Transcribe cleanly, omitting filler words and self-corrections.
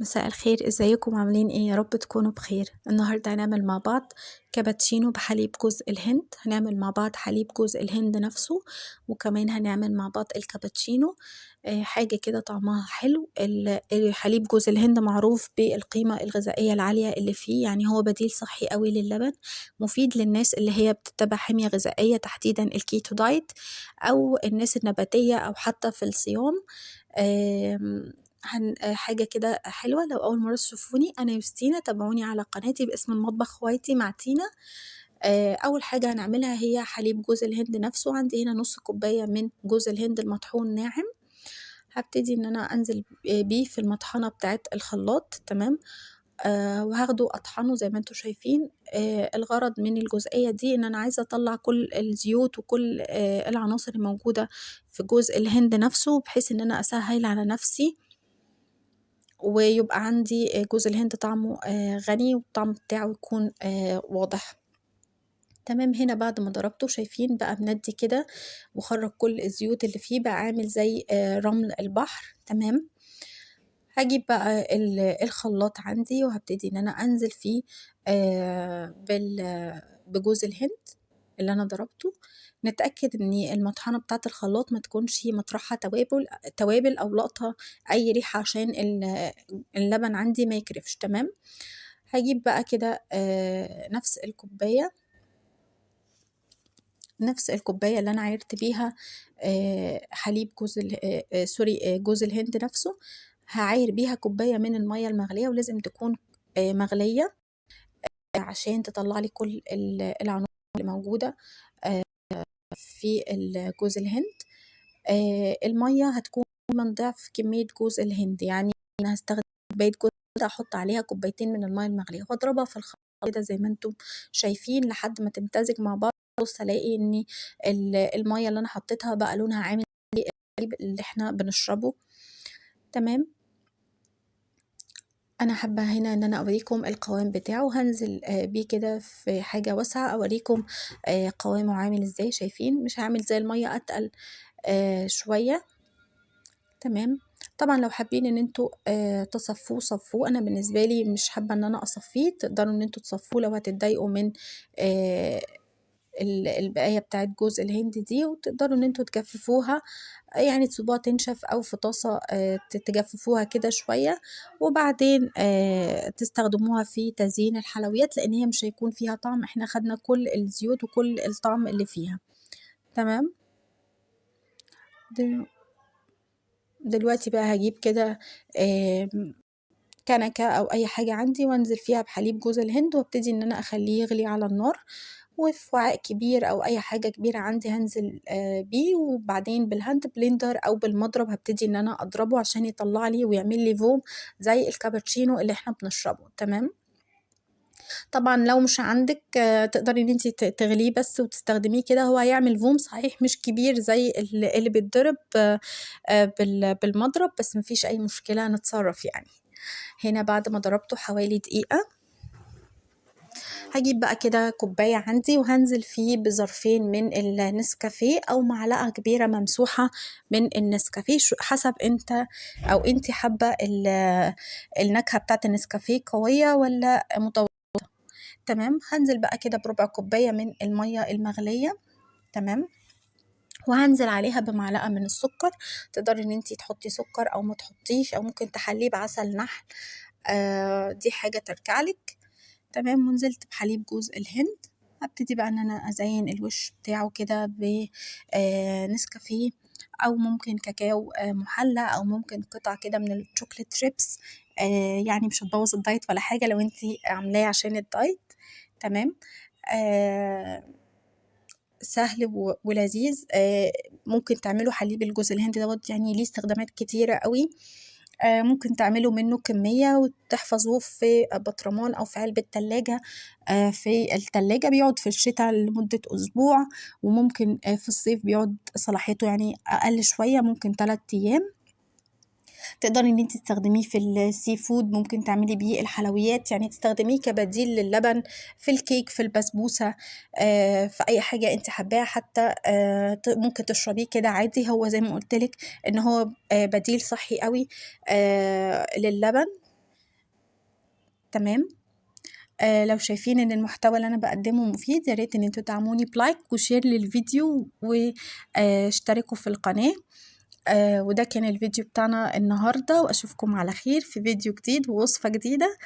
مساء الخير، ازيكم عاملين ايه؟ يا رب تكونوا بخير. النهارده هنعمل مع بعض كابتشينو بحليب جوز الهند. هنعمل مع بعض حليب جوز الهند نفسه، وكمان هنعمل مع بعض الكابتشينو. حاجة كده طعمها حلو. حليب جوز الهند معروف بالقيمة الغذائية العالية اللي فيه، يعني هو بديل صحي قوي للبن، مفيد للناس اللي هي بتتبع حمية غذائية، تحديدا الكيتو دايت او الناس النباتية او حتى في الصيام. حاجة كده حلوة. لو أول مرة تشوفوني، أنا يوستينا، تابعوني على قناتي باسم المطبخ خواتي مع تينا. أول حاجة هنعملها هي حليب جوز الهند نفسه. عندي هنا نص كوباية من جوز الهند المطحون ناعم. هبتدي إن أنا أنزل بيه في المطحنة بتاعة الخلاط. تمام. وهاخده أطحنه زي ما انتوا شايفين. الغرض من الجزئية دي إن أنا عايزة أطلع كل الزيوت وكل العناصر الموجودة في جوز الهند نفسه، بحيث إن أنا أسهل على نفسي ويبقى عندي جوز الهند طعمه غني، والطعم بتاعه يكون واضح. تمام. هنا بعد ما ضربته شايفين بقى مندي كده وخرج كل الزيوت اللي فيه، بقى عامل زي رمل البحر. تمام. هجيب بقى الخلاط عندي وهبتدي ان انا انزل فيه بجوز الهند اللي انا ضربته. نتأكد ان المطحنة بتاعة الخلاط ما تكونش مطرحة توابل او لقطة اي ريحة، عشان اللبن عندي ما يكرفش. تمام. هجيب بقى كده نفس الكوباية اللي انا عيرت بيها حليب جوز الهند نفسه. هعاير بيها كوباية من المية المغلية، ولازم تكون مغلية عشان تطلع لي كل العناصر اللي موجودة في جوز الهند. المية هتكون من ضعف كمية جوز الهند، يعني أنا هستخدم كوباية جوز الهند أحط عليها كوبايتين من المية المغلية، وأضربها في الخلاط كده زي ما انتم شايفين لحد ما تمتزج مع بعض. بص ألاقي إن المية اللي أنا حطيتها بقى لونها عامل اللي احنا بنشربه. تمام. انا حابه هنا ان انا اوريكم القوام بتاعه. هنزل بيه كده في حاجه واسعه اوريكم قوامه عامل ازاي. شايفين مش هعمل زي الميه، اتقل شويه. تمام. طبعا لو حابين ان انتوا تصفوه صفوه، انا بالنسبه لي مش حابه ان انا اصفيه. تقدروا ان انتوا تصفوه لو هتتضايقوا من البقاية بتاعت جوز الهند دي، وتقدروا ان انتوا تجففوها، يعني تسيبوها تنشف او في طاسة تجففوها كده شوية، وبعدين تستخدموها في تزيين الحلويات، لان هي مش هيكون فيها طعم. احنا خدنا كل الزيوت وكل الطعم اللي فيها. تمام. دلوقتي بقى هجيب كده كنكة او اي حاجة عندي، وانزل فيها بحليب جوز الهند، وابتدي ان انا اخليه يغلي على النار. وفي وعاء كبير او اي حاجة كبيرة عندي هنزل بيه، وبعدين بالهاند بلندر او بالمضرب هبتدي ان انا اضربه عشان يطلع لي ويعمل لي فوم زي الكابتشينو اللي احنا بنشربه. تمام. طبعا لو مش عندك تقدري ان انت تغليه بس وتستخدميه كده، هو هيعمل فوم صحيح مش كبير زي اللي بيتضرب بالمضرب، بس مفيش اي مشكلة، نتصرف يعني. هنا بعد ما ضربته حوالي دقيقة، هجيب بقى كده كوباية عندي وهنزل فيه بظرفين من النسكافيه أو معلقة كبيرة ممسوحة من النسكافيه، حسب انت أو انتي حابة النكهة بتاعت النسكافيه قوية ولا متوسطة. تمام. هنزل بقى كده بربع كوباية من المية المغلية. تمام. وهنزل عليها بمعلقة من السكر. تقدري ان انتي تحطي سكر او ما تحطيش، او ممكن تحليه بعسل نحل، دي حاجة ترجعلك. تمام. ونزلت بحليب جوز الهند. هبتدي بقى ان انا ازين الوش بتاعه كده بنسكافيه، او ممكن كاكاو محلى، او ممكن قطع كده من الشوكليت شيبس. يعني مش هتبوظ الدايت ولا حاجة لو انتي عاملاه عشان الدايت. تمام. سهل ولذيذ. ممكن تعملوا حليب الجوز الهند دوت، يعني ليه استخدامات كتيرة قوي. ممكن تعملوا منه كمية وتحفظوه في برطمان أو في علبة تلاجة. في التلاجة بيقعد في الشتاء لمدة أسبوع، وممكن في الصيف بيقعد صلاحيته يعني أقل شوية، ممكن 3 أيام. تقدري ان انت تستخدميه في السي فود، ممكن تعملي بيه الحلويات، يعني تستخدميه كبديل للبن في الكيك، في البسبوسة، في اي حاجة انت حباها. حتى ممكن تشربيه كده عادي. هو زي ما قلتلك ان هو بديل صحي قوي للبن. تمام. لو شايفين ان المحتوى اللي انا بقدمه مفيد، يا ريت ان انتوا تدعموني بلايك وشير للفيديو واشتركوا في القناة. وده كان الفيديو بتاعنا النهاردة، واشوفكم على خير في فيديو جديد ووصفة جديدة.